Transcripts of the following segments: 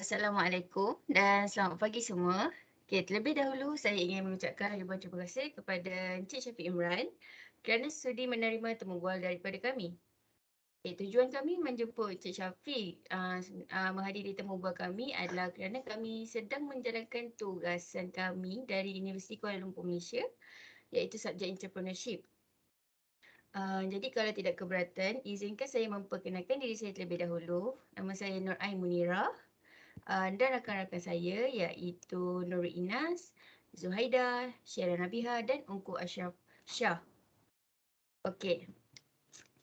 Assalamualaikum dan selamat pagi semua. Okay, terlebih dahulu saya ingin mengucapkan ribuan terima kasih kepada Encik Syafiq Imran kerana sudi menerima temubual daripada kami. Okay, tujuan kami menjemput Encik Syafiq menghadiri temubual kami adalah kerana kami sedang menjalankan tugasan kami dari Universiti Kuala Lumpur, Malaysia, iaitu subjek entrepreneurship. Jadi kalau tidak keberatan, izinkan saya memperkenalkan diri saya terlebih dahulu. Nama saya Nur Ain Munirah. Dan rakan-rakan saya iaitu Nurul Inas, Zuhaida, Syara Nabiha dan Ungku Ashraf Shah. Okey,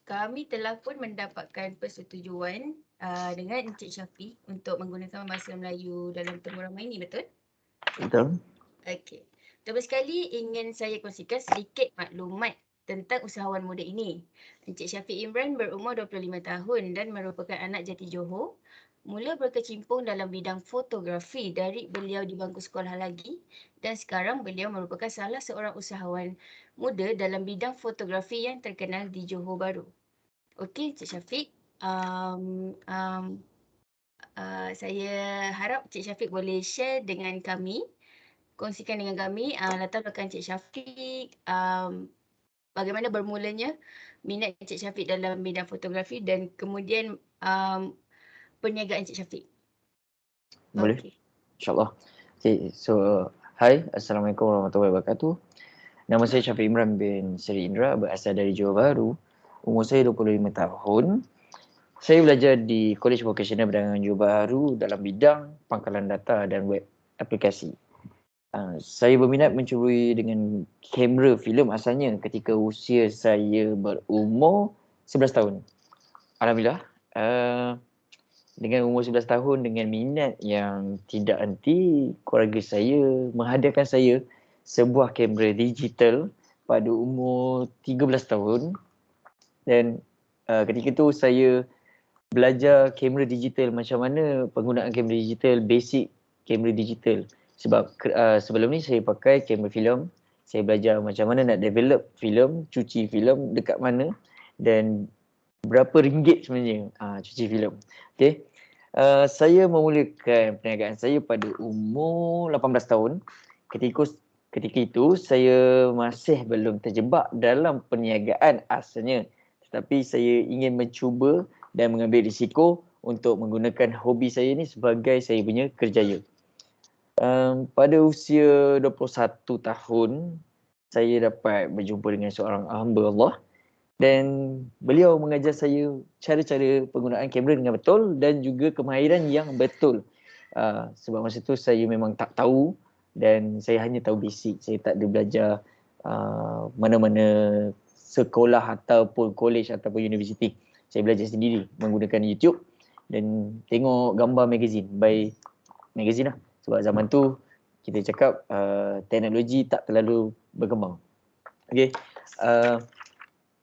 kami telah pun mendapatkan persetujuan dengan Encik Syafiq untuk menggunakan bahasa Melayu dalam temu ramai ini, betul? Betul. Okey. Pertama sekali ingin saya kongsikan sedikit maklumat tentang usahawan muda ini. Encik Syafiq Imran berumur 25 tahun dan merupakan anak jati Johor. Mula berkecimpung dalam bidang fotografi dari beliau di bangku sekolah lagi dan sekarang beliau merupakan salah seorang usahawan muda dalam bidang fotografi yang terkenal di Johor Bahru. Okey, Encik Syafiq. Saya harap Encik Syafiq boleh share dengan kami, kongsikan dengan kami latar belakang Encik Syafiq, bagaimana bermulanya minat Encik Syafiq dalam bidang fotografi dan kemudian perniagaan Encik Syafiq. Boleh? Okey. InsyaAllah. Okay, so hi, Assalamualaikum warahmatullahi wabarakatuh. Nama saya Syafiq Imran bin Seri Indra, berasal dari Johor Bahru. Umur saya 25 tahun. Saya belajar di College Vocational Perdagangan Johor Bahru dalam bidang pangkalan data dan web aplikasi. Saya berminat mencuburi dengan kamera filem asalnya ketika usia saya berumur 11 tahun. Alhamdulillah, dengan umur 11 tahun, dengan minat yang tidak henti, keluarga saya menghadiahkan saya sebuah kamera digital pada umur 13 tahun. Dan ketika itu saya belajar kamera digital, macam mana penggunaan kamera digital, basic kamera digital. Sebab sebelum ni saya pakai kamera filem. Saya belajar macam mana nak develop filem, cuci filem dekat mana dan berapa ringgit sebenarnya cuci filem. Okay. Saya memulakan perniagaan saya pada umur 18 tahun. Ketika itu saya masih belum terjebak dalam perniagaan asalnya. Tetapi saya ingin mencuba dan mengambil risiko untuk menggunakan hobi saya ni sebagai saya punya kerjaya. Pada usia 21 tahun, saya dapat berjumpa dengan seorang hamba Allah dan beliau mengajar saya cara-cara penggunaan kamera dengan betul dan juga kemahiran yang betul. Sebab masa tu saya memang tak tahu dan saya hanya tahu basic. Saya tak ada belajar mana-mana sekolah ataupun college ataupun universiti. Saya belajar sendiri menggunakan YouTube dan tengok gambar magazine, by magazine lah. Sebab zaman tu kita cakap teknologi tak terlalu berkembang. Okay.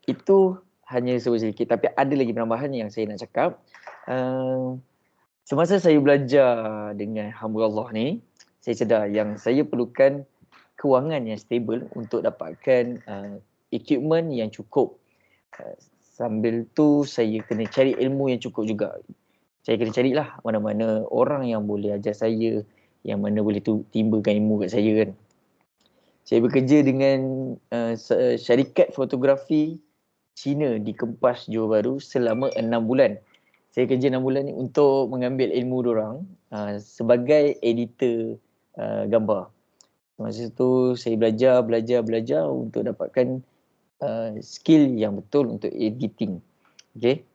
Itu hanya sedikit, tapi ada lagi penambahan yang saya nak cakap. Semasa saya belajar dengan hamba Allah ni, saya sedar yang saya perlukan kewangan yang stable untuk dapatkan equipment yang cukup. Sambil tu saya kena cari ilmu yang cukup juga. Saya kena carilah mana-mana orang yang boleh ajar saya, yang mana boleh timbakan ilmu kat saya kan. Saya bekerja dengan syarikat fotografi Cina di Kempas Johor Bahru selama 6 bulan. Saya kerja 6 bulan ni untuk mengambil ilmu diorang sebagai editor gambar. Masa tu saya belajar untuk dapatkan skill yang betul untuk editing. Okay.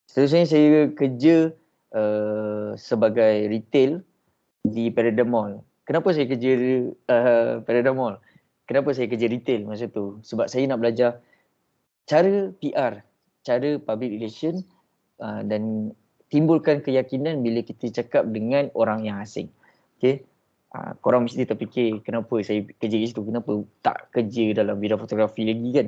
Seterusnya saya kerja sebagai retail di Parada Mall. Kenapa saya kerja Parada Mall? Kenapa saya kerja retail masa tu? Sebab saya nak belajar cara PR, cara public relation dan timbulkan keyakinan bila kita cakap dengan orang yang asing. Okay. Korang mesti terfikir kenapa saya kerja di situ, kenapa tak kerja dalam bidang fotografi lagi kan.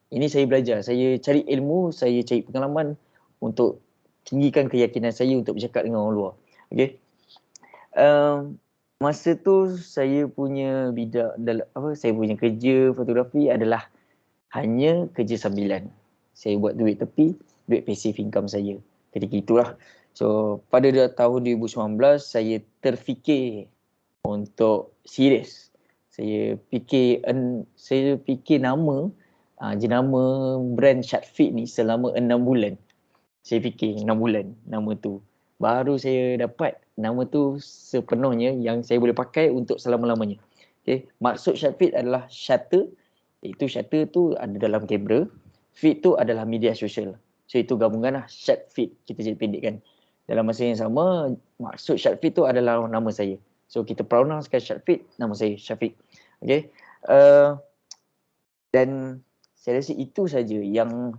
Ini saya belajar, saya cari ilmu, saya cari pengalaman untuk tinggikan keyakinan saya untuk bercakap dengan orang luar. Okay. Masa tu saya punya saya punya kerja fotografi adalah hanya kerja sambilan. Saya buat duit tepi, duit passive income saya. Ketika itulah So pada tahun 2019 saya terfikir untuk serius. Saya fikir nama jenama brand Sharkfit ni selama 6 bulan. Saya fikir 6 bulan nama tu. Baru saya dapat nama tu sepenuhnya yang saya boleh pakai untuk selama-lamanya. Okay. Maksud Sharkfit adalah shutter. Itu shutter tu ada dalam kamera. Fit tu adalah media sosial. So itu gabungan lah Sharkfit. Kita jadi pendekkan. Dalam masa yang sama, maksud Sharkfit tu adalah nama saya. So kita pronouncekan Sharkfit, nama saya Syafiq. Okay. Dan saya rasa itu saja yang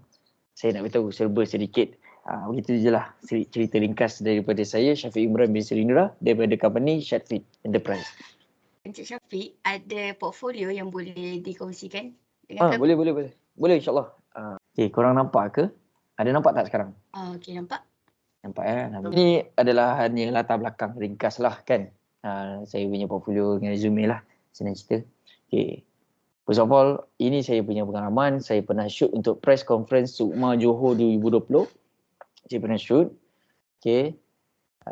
saya nak beritahu serba sedikit. Begitu je lah cerita ringkas daripada saya, Syafiq Imran bin Seri Indra, daripada company Sharkfit Enterprise. Encik Syafiq, ada portfolio yang boleh dikongsikan dengan kami? Boleh insyaAllah. Okay, korang nampak ke? Ada nampak tak sekarang? Okey, nampak. Nampak ya? Ini adalah hanya latar belakang ringkas lah kan. Saya punya portfolio dengan resume lah. Senang cerita. Okay. First of all, ini saya punya pengalaman. Saya pernah shoot untuk press conference Sukma Johor 2020. Saya pernah shoot. Okay.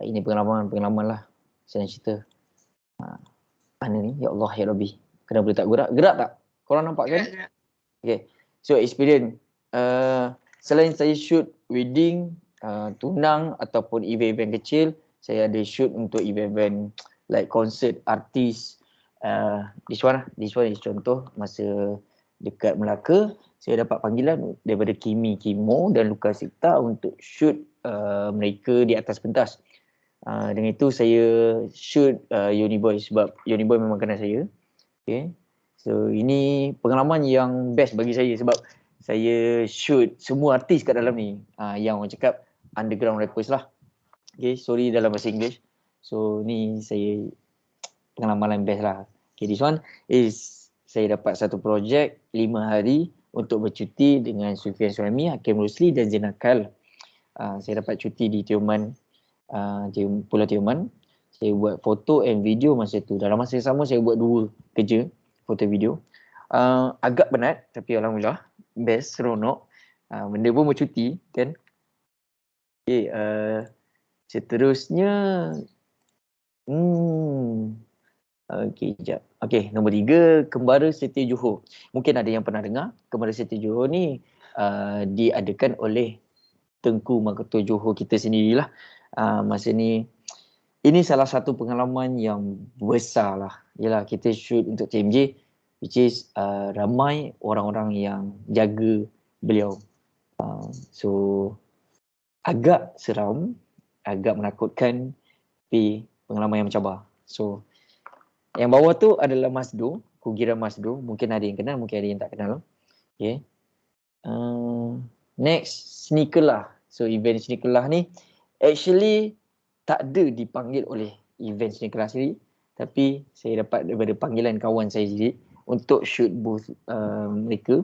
Ini pengalaman lah. Senang cerita. Mana ni? Ya Allah, ya Rabbi. Kenapa boleh tak gerak? Gerak tak? Korang nampak kan? Gerak. Okay. So, experience. Selain saya shoot wedding, tunang ataupun event-event kecil, saya ada shoot untuk event-event like concert, artis. This one is contoh masa dekat Melaka, saya dapat panggilan daripada Kimi Kimo dan Lukas Sikta untuk shoot mereka di atas pentas. Dengan itu saya shoot Uniboy sebab Uniboy memang kenal saya. Okay. So ini pengalaman yang best bagi saya sebab saya shoot semua artis kat dalam ni. Yang orang cakap underground rappers lah. Okay, sorry dalam bahasa English. So ni saya pengalaman yang best lah. Okay, this one is saya dapat satu projek 5 hari untuk bercuti dengan Sufian Suhaimi, Hakim Rusli dan Zenakal. Saya dapat cuti di Tioman, Pulau Tioman. Saya buat foto and video masa tu. Dalam masa yang sama saya buat 2 kerja, foto video. Agak penat tapi alhamdulillah best, seronok. Benda pun bercuti kan. Okay, seterusnya okey, jap. Okey, nombor 3, Kembara Setia Johor. Mungkin ada yang pernah dengar. Kembara Setia Johor ni diadakan oleh Tengku Maketua Johor kita sendirilah. Masa ni, ini salah satu pengalaman yang besar lah. Yalah, kita shoot untuk TMJ, which is ramai orang-orang yang jaga beliau. So, agak seram, agak menakutkan, tapi pengalaman yang mencabar. So, yang bawah tu adalah Masdo, Kugiran Masdo. Mungkin ada yang kenal, mungkin ada yang tak kenal. Okay. Next, Sneakerlah. So, event Sneakerlah ni actually tak ada dipanggil oleh event Sneakerlah sendiri. Tapi saya dapat daripada panggilan kawan saya sendiri untuk shoot booth mereka.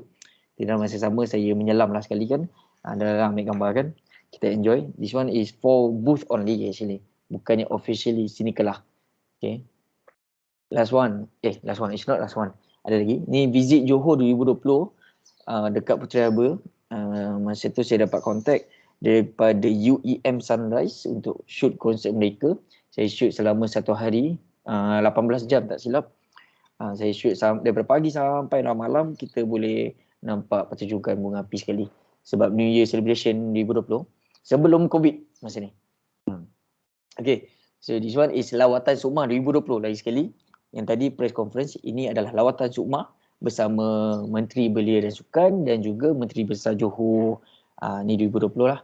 Di dalam masa sama saya menyelam lah sekali kan. Dalam ambil gambar kan. Kita enjoy. This one is for booth only actually. Bukannya officially Sneakerlah. Okay. Last one. It's not last one. Ada lagi. Ni visit Johor 2020 dekat Puteri Harbour. Masa tu saya dapat kontak daripada UEM Sunrise untuk shoot konsert mereka. Saya shoot selama 1 hari, 18 jam tak silap. Saya shoot daripada pagi sampai malam. Kita boleh nampak pertunjukan bunga api sekali. Sebab New Year Celebration 2020. Sebelum COVID masa ni. Okay. So this one is Lawatan Sukma 2020 lagi sekali. Yang tadi press conference, ini adalah Lawatan Sukma bersama Menteri Belia dan Sukan dan juga Menteri Besar Johor. Ni 2020 lah.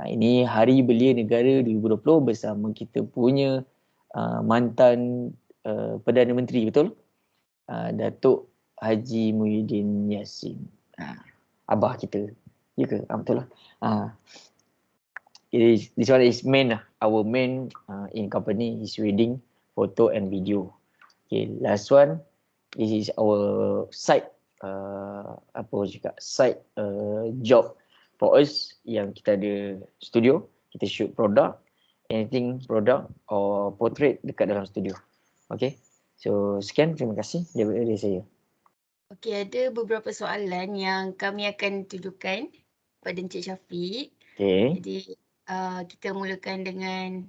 Ini Hari Belia Negara 2020 bersama kita punya mantan Perdana Menteri, betul? Datuk Haji Muhyiddin Yassin. Abah kita. Ya ke? Betul lah. This one is our main in company is wedding, photo and video. Okay, last one. This is our side side job for us yang kita ada studio, kita shoot produk, anything product or portrait dekat dalam studio. Okay, so sekian, terima kasih daripada saya. Okey, ada beberapa soalan yang kami akan tunjukkan pada Encik Syafiq. Okay. Jadi Kita mulakan dengan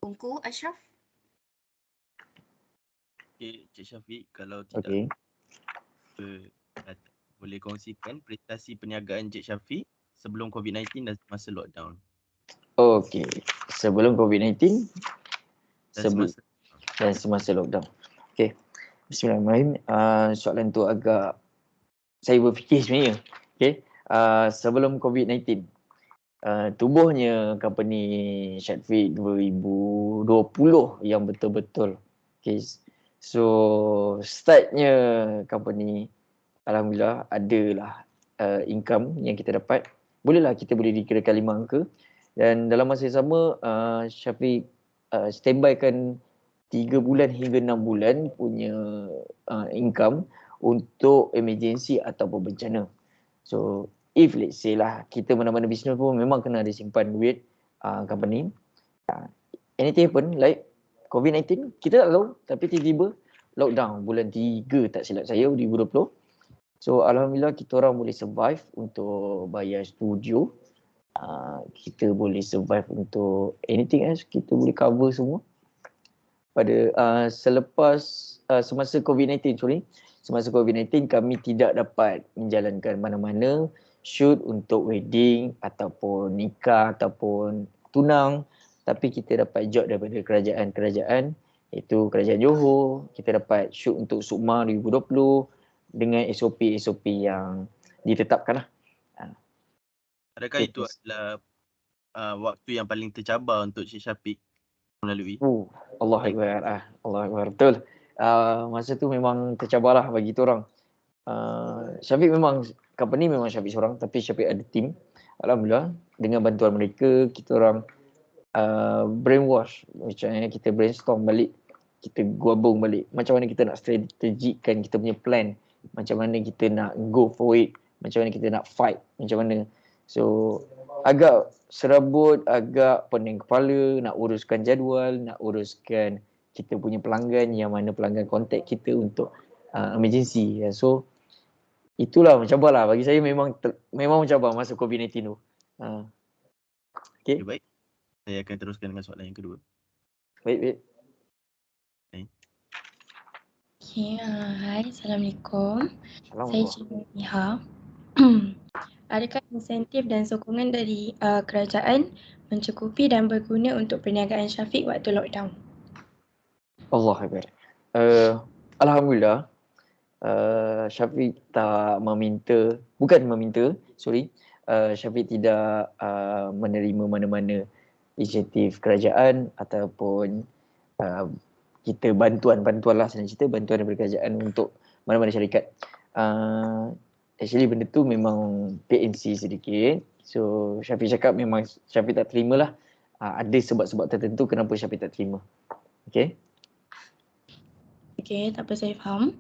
Ungku Ashraf. Okay, Cik Syafiq, kalau tidak Okey. boleh kongsikan prestasi perniagaan Cik Syafiq sebelum COVID-19 dan semasa lockdown. Okey. Sebelum COVID-19 Dan semasa lockdown. Okey. Bismillahirrahmanirrahim. Soalan tu agak saya berfikir sebenarnya. Okey. Sebelum COVID-19, tubuhnya company Shadfit 2020 yang betul-betul. Okay. So startnya company, alhamdulillah adalah income yang kita dapat. Bolehlah kita boleh dikirakan 5 angka. Dan dalam masa yang sama Syafiq standbykan 3 bulan hingga 6 bulan punya income untuk emergency ataupun bencana. So if let's say lah kita mana-mana bisnes pun memang kena ada simpan duit company. Anything happen like COVID-19 kita tak tahu, tapi tiba-tiba lockdown bulan 3 tak silap saya 2020. So alhamdulillah kita orang boleh survive untuk bayar studio. Kita boleh survive untuk anything else, kita boleh cover semua. Pada selepas semasa COVID-19 kami tidak dapat menjalankan mana-mana shoot untuk wedding ataupun nikah ataupun tunang, tapi kita dapat job daripada kerajaan iaitu Kerajaan Johor. Kita dapat shoot untuk Sukma 2020 dengan SOP yang ditetapkan lah. Adakah itu adalah waktu yang paling tercabar untuk Cik Syafiq melalui? Allah Akbar. Allah Akbar. Betul. Masa tu memang tercabar lah bagi kita orang. Syafiq memang, company memang Syafiq seorang, tapi Syafiq ada team. Alhamdulillah, dengan bantuan mereka, kita orang brainwash. Macam mana kita brainstorm balik, kita gabung balik. Macam mana kita nak strategikkan kita punya plan. Macam mana kita nak go for it. Macam mana kita nak fight. Macam mana. So, agak serabut, agak pening kepala, nak uruskan jadual, nak uruskan kita punya pelanggan, yang mana pelanggan kontak kita untuk emergency. So, itulah mencabar lah. Bagi saya memang mencabar masa COVID-19 tu. Okay. Baik. Saya akan teruskan dengan soalan yang kedua. Baik. Okay, hai, Assalamualaikum. Saya Cik Niha. Adakah insentif dan sokongan dari kerajaan mencukupi dan berguna untuk perniagaan Syafiq waktu lockdown? Allah Akbar. Alhamdulillah, Syafiq tak Syafiq tidak menerima mana-mana insentif kerajaan ataupun kita bantuan lah, senang cerita bantuan daripada kerajaan untuk mana-mana syarikat. Actually benda tu memang PNC sedikit. So Syafiq cakap memang Syafiq tak terima lah. Ada sebab-sebab tertentu kenapa Syafiq tak terima. Okay. Okay, tak apa, saya faham.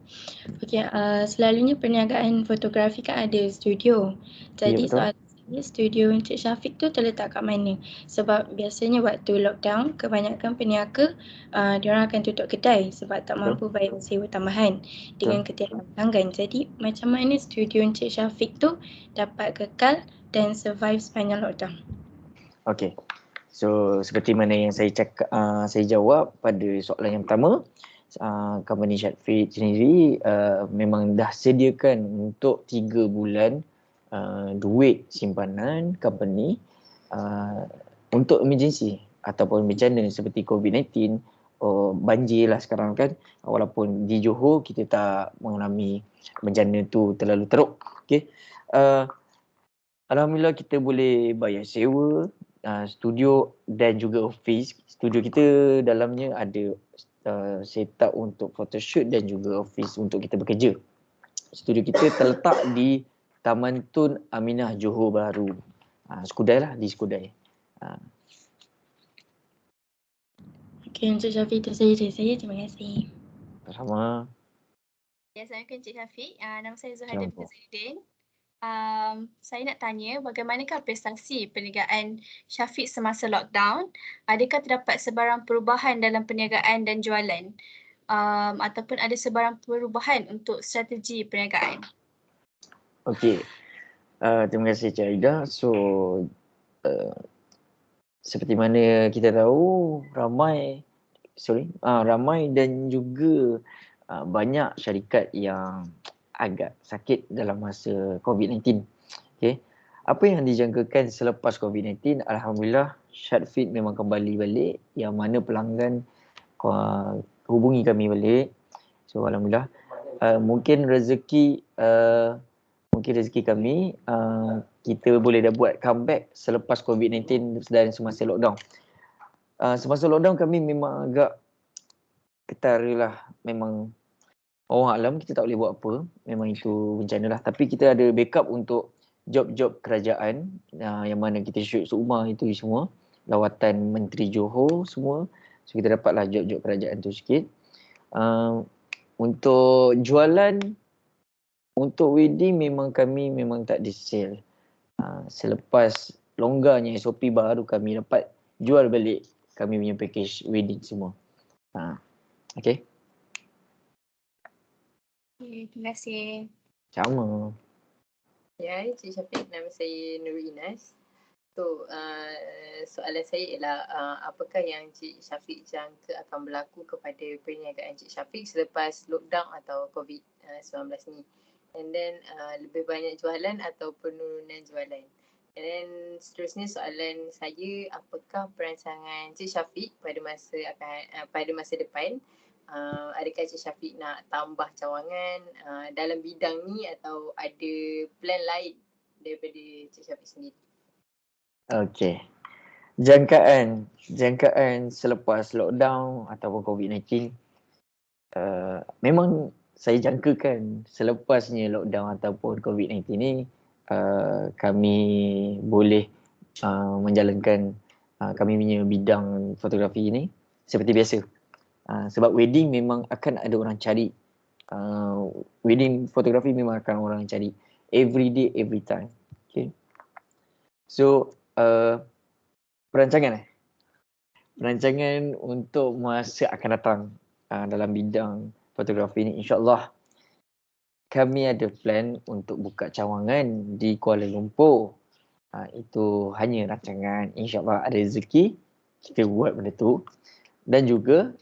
Okay, selalunya perniagaan fotografi kan ada studio. Jadi soalan saya, studio Encik Syafiq tu terletak kat mana? Sebab biasanya waktu lockdown, kebanyakan peniaga diorang akan tutup kedai sebab tak mampu bayar sewa tambahan dengan ketiadaan pelanggan. Jadi macam mana studio Encik Syafiq tu dapat kekal dan survive sepanjang lockdown? Okay. So seperti mana yang saya cakap, saya jawab pada soalan yang pertama, company Shadfit sendiri memang dah sediakan untuk 3 bulan duit simpanan company untuk emergency ataupun bencana seperti COVID-19, banjir lah sekarang kan. Walaupun di Johor kita tak mengalami bencana tu terlalu teruk. Okay. Alhamdulillah kita boleh bayar sewa studio dan juga office. Studio kita dalamnya ada setup untuk photoshoot dan juga office untuk kita bekerja. Studio kita terletak di Taman Tun Aminah Johor Bahru. Skudai lah, di Skudai. Okay, Encik Syafiq, itu saja dari saya. Terima kasih. Sama. Ya, Assalamualaikum Encik Syafiq. Nama saya Zuhaida bin Zainuddin. Saya nak tanya bagaimanakah prestasi perniagaan Syafiq semasa lockdown? Adakah terdapat sebarang perubahan dalam perniagaan dan jualan? Ataupun ada sebarang perubahan untuk strategi perniagaan? Okey. Terima kasih Cik Aida. So seperti mana kita tahu ramai dan juga banyak syarikat yang agak sakit dalam masa COVID-19. Okay. Apa yang dijangkakan selepas COVID-19, Alhamdulillah Syadfit memang kembali balik, yang mana pelanggan hubungi kami balik. So Alhamdulillah mungkin rezeki kami kita boleh dah buat comeback selepas COVID-19 dan semasa lockdown. Semasa lockdown kami memang agak ketara lah. Memang orang alam kita tak boleh buat apa. Memang itu bencana lah. Tapi kita ada backup untuk job-job kerajaan yang mana kita shoot rumah itu semua. Lawatan Menteri Johor semua. So kita dapatlah job-job kerajaan tu sikit. Untuk jualan, untuk wedding memang kami memang tak ada sale. Selepas longgarnya SOP baru kami dapat jual balik kami punya package wedding semua. Okay. Okay, terima kasih. Sama. Ya, Cik Syafiq, nama saya Nurul Inas. So, soalan saya ialah apakah yang Cik Syafiq jangka akan berlaku kepada perniagaan Cik Syafiq selepas lockdown atau COVID-19 ni? And then lebih banyak jualan atau penurunan jualan? And then seterusnya soalan saya, apakah perancangan Cik Syafiq pada masa depan? Adakah Cik Syafiq nak tambah cawangan dalam bidang ni atau ada plan lain daripada Cik Syafiq sendiri? Okay. Jangkaan selepas lockdown ataupun COVID-19, memang saya jangkakan selepasnya lockdown ataupun COVID-19 ni kami boleh menjalankan kami punya bidang fotografi ni seperti biasa. Sebab wedding memang akan ada orang cari. Wedding fotografi memang akan orang cari every day, every time. Okay. So perancangan untuk masa akan datang dalam bidang fotografi ni, insyaAllah kami ada plan untuk buka cawangan di Kuala Lumpur. Itu hanya rancangan, insyaAllah ada rezeki kita buat benda tu. Dan juga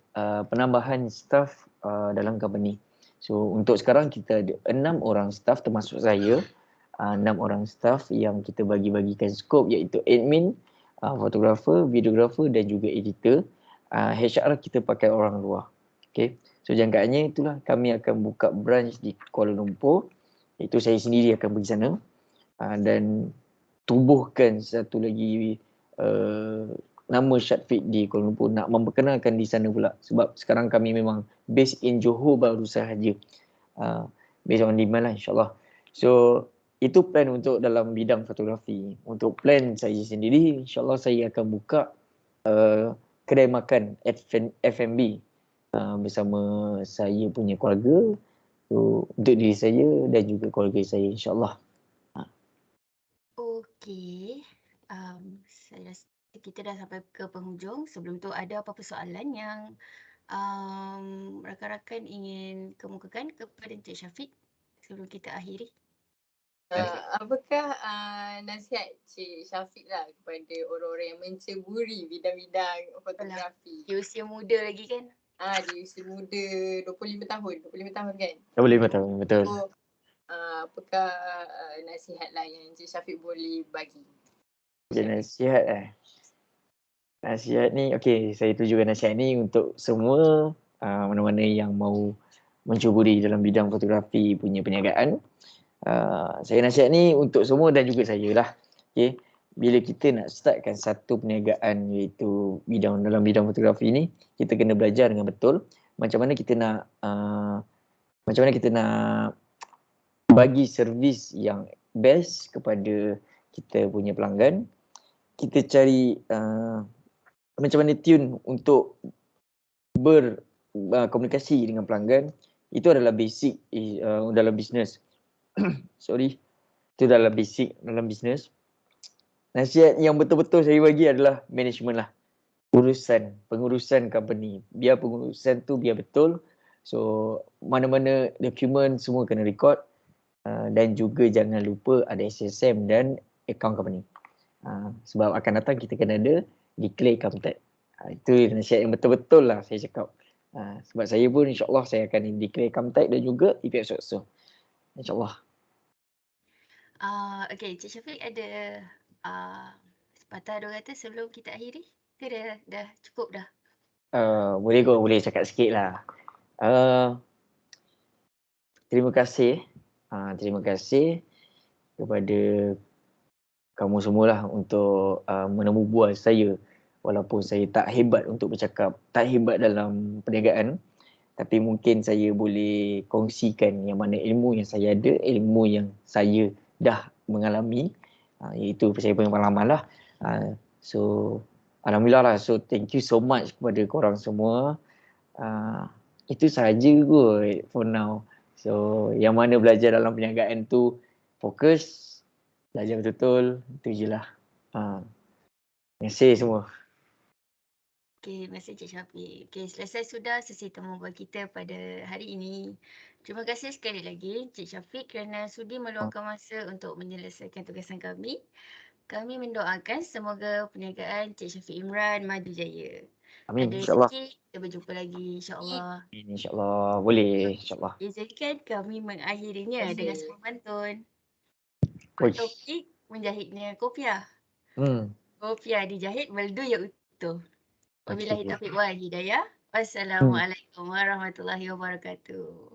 penambahan staff dalam company. So untuk sekarang kita ada 6 orang staff termasuk saya. 6 orang staff yang kita bagi-bagikan skop, iaitu admin, fotografer, videografer dan juga editor. HR kita pakai orang luar. Okay. So jangkaannya itulah, kami akan buka branch di Kuala Lumpur. Itu saya sendiri akan pergi sana dan tubuhkan satu lagi nama Syadfit di Kuala Lumpur, nak memperkenalkan di sana pula. Sebab sekarang kami memang based in Johor baru sahaja. Based on demand lah, insyaAllah. So itu plan untuk dalam bidang fotografi. Untuk plan saya sendiri, insyaAllah saya akan buka kedai makan F&B bersama saya punya keluarga, untuk diri saya dan juga keluarga saya, insyaAllah. Okey, saya rasa kita dah sampai ke penghujung. Sebelum tu, ada apa-apa soalan yang rakan-rakan ingin kemukakan kepada Encik Syafiq sebelum kita akhiri? Apakah nasihat Cik Syafiq lah kepada orang-orang yang menceburi bidang-bidang fotografi? Di usia muda lagi kan? Di usia muda 25 tahun kan? 25 tahun, betul. So, apakah nasihat lah yang Cik Syafiq boleh bagi? Okay, nasihat ni, okay, saya tujukan nasihat ni untuk semua mana-mana yang mau mencuburi dalam bidang fotografi punya perniagaan. Saya nasihat ni untuk semua dan juga saya lah. Okay. Bila kita nak startkan satu perniagaan, iaitu dalam bidang fotografi ni, kita kena belajar dengan betul macam mana kita nak bagi servis yang best kepada kita punya pelanggan. Kita cari macam mana tune untuk berkomunikasi dengan pelanggan. Itu adalah basic dalam bisnes. Itu dalam basic dalam bisnes. Nasihat yang betul-betul saya bagi adalah management lah. Pengurusan company. Biar pengurusan tu biar betul. So mana-mana dokumen semua kena record. Dan juga jangan lupa ada SSM dan account company. Sebab akan datang kita kena ada declare income tax. Itu nasihat yang betul-betul lah saya cakap. Sebab saya pun insyaAllah saya akan declare income tax dan juga EPF SOSO. InsyaAllah. Okay, Cik Syafiq ada sepatah dua kata sebelum kita akhiri? Ke dah cukup dah? Boleh cakap sikit lah. Terima kasih. Terima kasih kepada kamu semualah untuk menemu bual saya. Walaupun saya tak hebat untuk bercakap, tak hebat dalam perniagaan, tapi mungkin saya boleh kongsikan yang mana ilmu yang saya ada, ilmu yang saya dah mengalami, iaitu saya punya pengalaman lah. So alhamdulillah lah. So thank you so much kepada korang semua. Itu sahaja kot for now. So yang mana belajar dalam perniagaan tu fokus, belajar betul-betul, itu je lah. Terima kasih semua. Okay, terima kasih Cik Syafiq. Okay, selesai sudah sesi temu bual kita pada hari ini. Terima kasih sekali lagi Cik Syafiq kerana sudi meluangkan masa untuk menyelesaikan tugasan kami. Kami mendoakan semoga perniagaan Cik Syafiq Imran maju jaya. Amin, Ada insyaAllah. rezeki, kita berjumpa lagi insyaAllah. InsyaAllah, boleh insyaAllah. Izinkan kami mengakhirinya dengan sebuah pantun. Oi. Topik menjahitnya kopiah. Hmm. Kopiah dijahit merdu ya utuh. Wabillahi Okay. taufiq wal hidayah. Wassalamualaikum warahmatullahi wabarakatuh.